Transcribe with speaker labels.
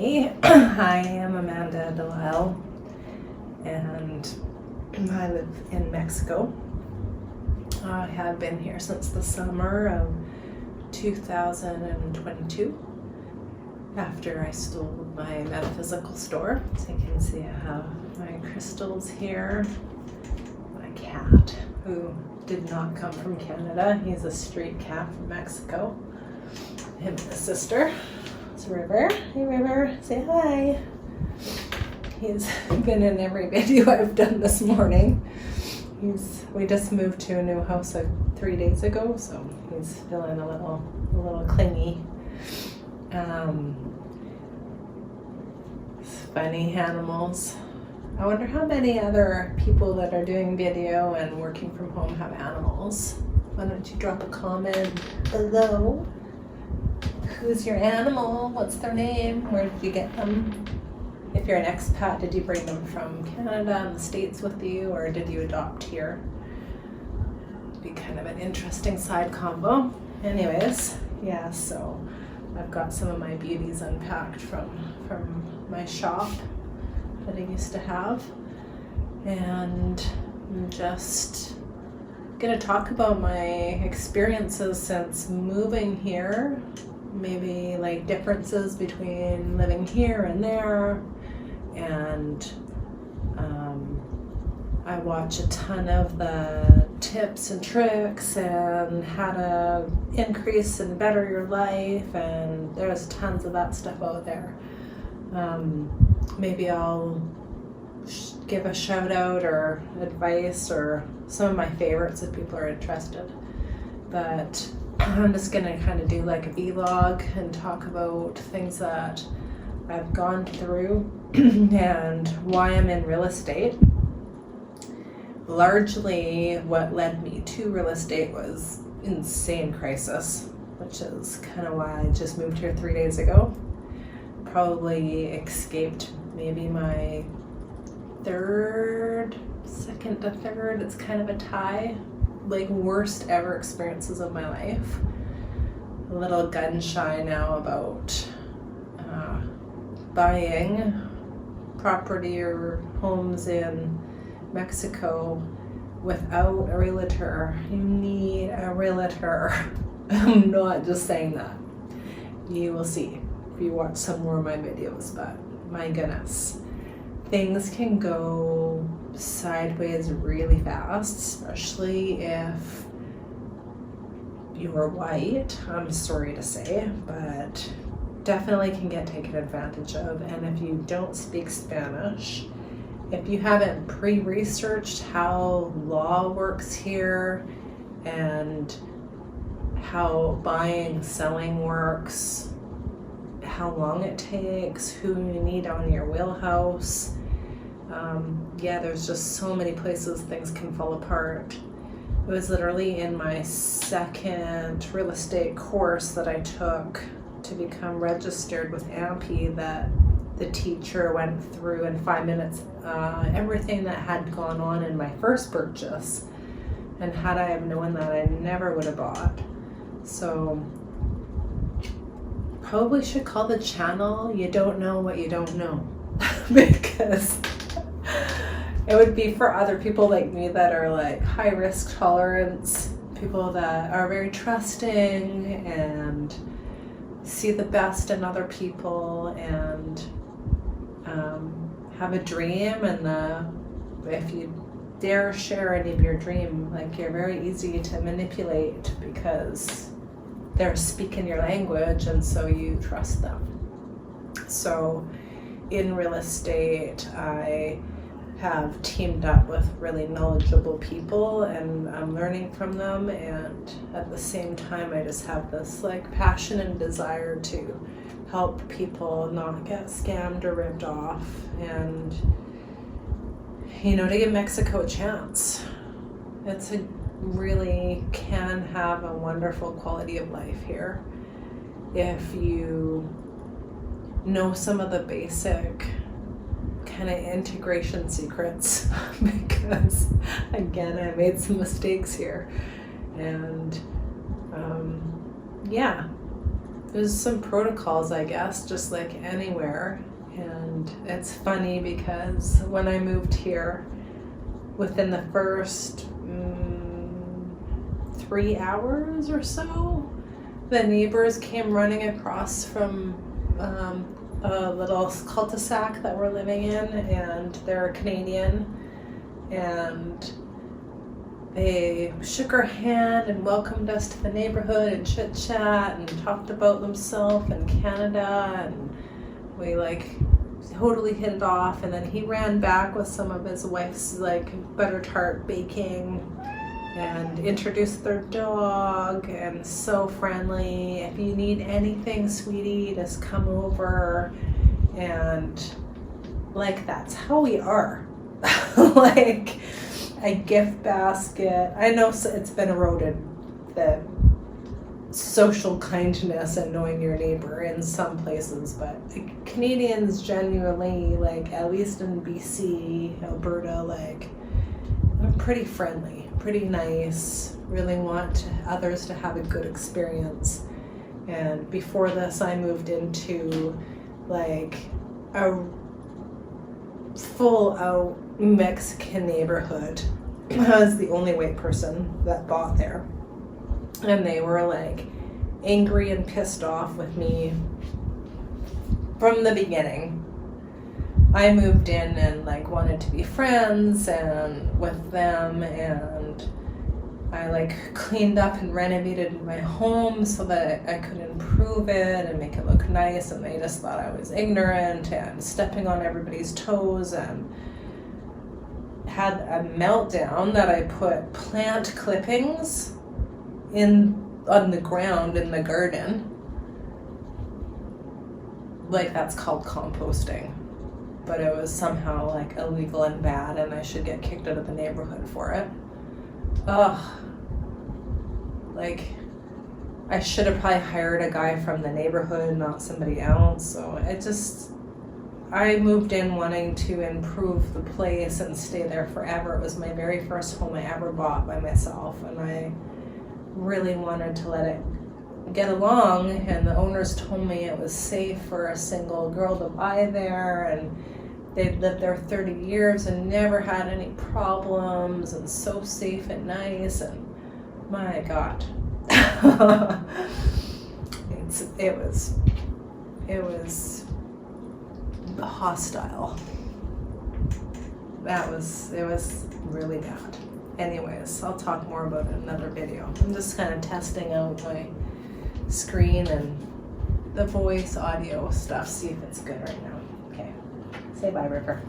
Speaker 1: Hi, I am Amanda Delisle, and I live in Mexico. I have been here since the summer of 2022 after I sold my metaphysical store. So you can see I have my crystals here, my cat who did not come from Canada. He's a street cat from Mexico. Him and his sister. It's River. Hey River, say hi. He's been in every video I've done this morning. We just moved to a new house like 3 days ago, so he's feeling a little clingy. Funny animals. I wonder how many other people that are doing video and working from home have animals. Why don't you drop a comment below? Who's your animal? What's their name? Where did you get them? If you're an expat, did you bring them from Canada and the States with you, or did you adopt here? It'd be kind of an interesting side combo. Anyways, yeah, so I've got some of my beauties unpacked from my shop that I used to have, and I'm just gonna talk about my experiences since moving here, maybe like differences between living here and there, and I watch a ton of the tips and tricks and how to increase and better your life, and there's tons of that stuff out there. Maybe I'll give a shout out or advice or some of my favorites if people are interested, but I'm just gonna kind of do like a vlog and talk about things that I've gone through and why I'm in real estate. Largely what led me to real estate was insane crisis, which is kind of why I just moved here 3 days ago. Probably escaped maybe my second to third, it's kind of a tie, like worst ever experiences of my life. A little gun shy now about buying property or homes in Mexico without a realtor. You need a realtor. I'm not just saying that. You will see if you watch some more of my videos, but my goodness, things can go sideways really fast, especially if you're white. I'm sorry to say, but definitely can get taken advantage of. And if you don't speak Spanish, if you haven't pre-researched how law works here and how buying, selling works, how long it takes, who you need on your wheelhouse, there's just so many places things can fall apart. It was literally in my second real estate course that I took to become registered with AMPI that the teacher went through in 5 minutes everything that had gone on in my first purchase, and had I have known that, I never would have bought. So probably should call the channel You Don't Know What You Don't Know because it would be for other people like me that are like high risk tolerance, people that are very trusting and see the best in other people and have a dream, and if you dare share any of your dream, like, you're very easy to manipulate because they're speaking your language, and so you trust them. So in real estate, I have teamed up with really knowledgeable people, and I'm learning from them, and at the same time I just have this like passion and desire to help people not get scammed or ripped off, and to give Mexico a chance. It's really can have a wonderful quality of life here if you know some of the basic kind of integration secrets because again, I made some mistakes here, and there's some protocols, I guess, just like anywhere. And it's funny because when I moved here, within the first 3 hours or so, the neighbors came running across from a little cul-de-sac that we're living in, and they're Canadian, and they shook our hand and welcomed us to the neighborhood and chit-chat and talked about themselves and Canada, and we like totally hit it off. And then he ran back with some of his wife's like butter tart baking and introduced their dog, and so friendly. If you need anything, sweetie, just come over. And like, that's how we are. Like a gift basket. I know it's been eroded, the social kindness and knowing your neighbor in some places, but like, Canadians genuinely, like at least in BC, Alberta, like I'm pretty friendly, pretty nice, really want others to have a good experience. And before this, I moved into like a full out Mexican neighborhood. I was the only white person that bought there, and they were like angry and pissed off with me from the beginning. I moved in and like wanted to be friends and with them, and I like cleaned up and renovated my home so that I could improve it and make it look nice, and they just thought I was ignorant and stepping on everybody's toes, and had a meltdown that I put plant clippings on the ground in the garden. Like, that's called composting, but it was somehow like illegal and bad, and I should get kicked out of the neighborhood for it. Ugh. Like, I should have probably hired a guy from the neighborhood, not somebody else. So I moved in wanting to improve the place and stay there forever. It was my very first home I ever bought by myself, and I really wanted to let it get along, and the owners told me it was safe for a single girl to buy there, and they'd lived there 30 years and never had any problems, and so safe and nice, and my God. It was hostile. It was really bad. Anyways, I'll talk more about it in another video. I'm just kind of testing out my screen and the voice audio stuff, see if it's good right now. Okay, say bye, River.